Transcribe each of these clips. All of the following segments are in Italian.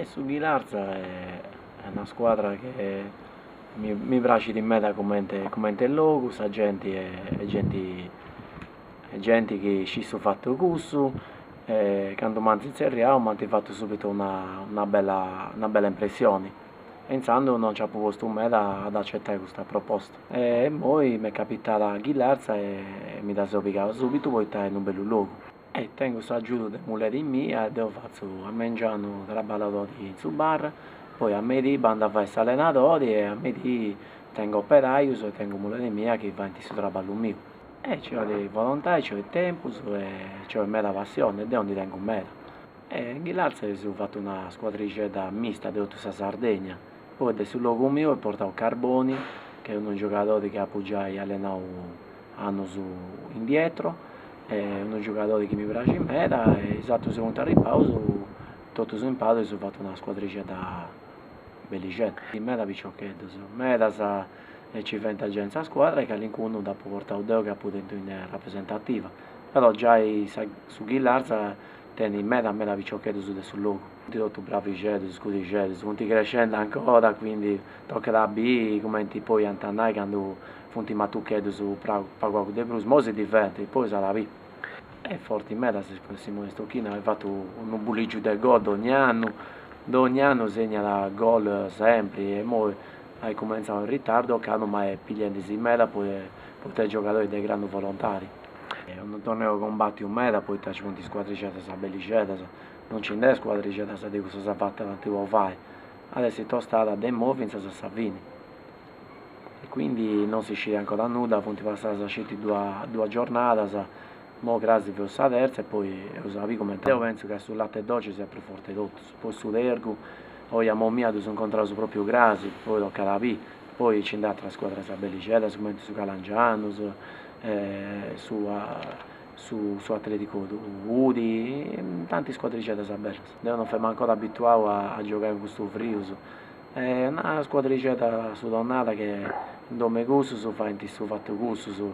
Su Ghilarza è una squadra che mi piace di me come il logo, sa gente e gente che ci sono fatto corso, quando manzi in Serie A mi ha fatto subito una bella impressione. Pensando non ci ha proposto me ad accettare questa proposta. E poi mi è capitata a Ghilarza e mi ha subito poi in un bel luogo. E tengo questo aiuto di mulleri mia e devo fare a mangiare tra ballatori in bar, poi a me di banda a fare allenatori e a me di tengo operaio e tengo mulleri mia che va in questo lavoro mio. E c'ho dei volontari, c'ho il tempo e c'ho mera passione ed è onde tengo mera. E in Ghilarza ho fatto una squadricetta mista di tutta Sardegna. Poi sul logo mio ho portato Carboni, che è uno giocatore che appoggia e allenato anni indietro, è uno giocatore che mi piace in meta e esatto secondo il riposo, tutto su imparo ho fatto una squadricetta bellicetta. In meta picciochetto, meta sa e ci fa intelligenza a squadra e che all'incontro dopo porta Udeo che ha potuto in rappresentativa. Però già su Ghilarza tendi in meta picciochetto sul logo. Tutti tutto bravi cedi, scusi cedi, sono crescendo ancora, quindi tocca da B, come poi Antanai quando funti matucchedo su Pago de Brus, mo si diventa, poi sarà B. È forte in meta se Simone Stocchino ha fatto un buliggio del gol ogni anno segna gol sempre e mo hai cominciato in ritardo, che ma è pigliandosi in meta poi poter giocare dei grandi volontari. È un torneo combatti un meta, poi ti punti squadricetta, sa bellicetta, non c'è ne squadricetta, sa di cosa si è fatta tanti vuoi fare. Adesso è tostata dei muovi senza Savini. E quindi non si scende ancora a nulla, punti passati sono due giornate, mo grazie per la terza e poi usavi come te. Io penso che sul latte dolce sia più forte tutto, poi su Dergu, poi a Momia sono incontrato proprio Grasi, poi lo Calabì, poi c'è un'altra squadra sa bellicetta, su Calangiano, su Atletico Udi, tanti squadricette sa belle. Devono farmi ancora abituare a giocare con questo Frius. È una squadricetta sudonnata che dove gusto su fa in su fatto gusto su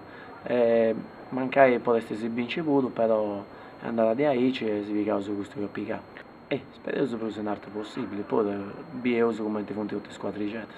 mancai potesse si vincivuto però è andata di aici e si picava su questo che pica e spero che sia un altro possibile poi vi uso come ti funti tutte le squadricette.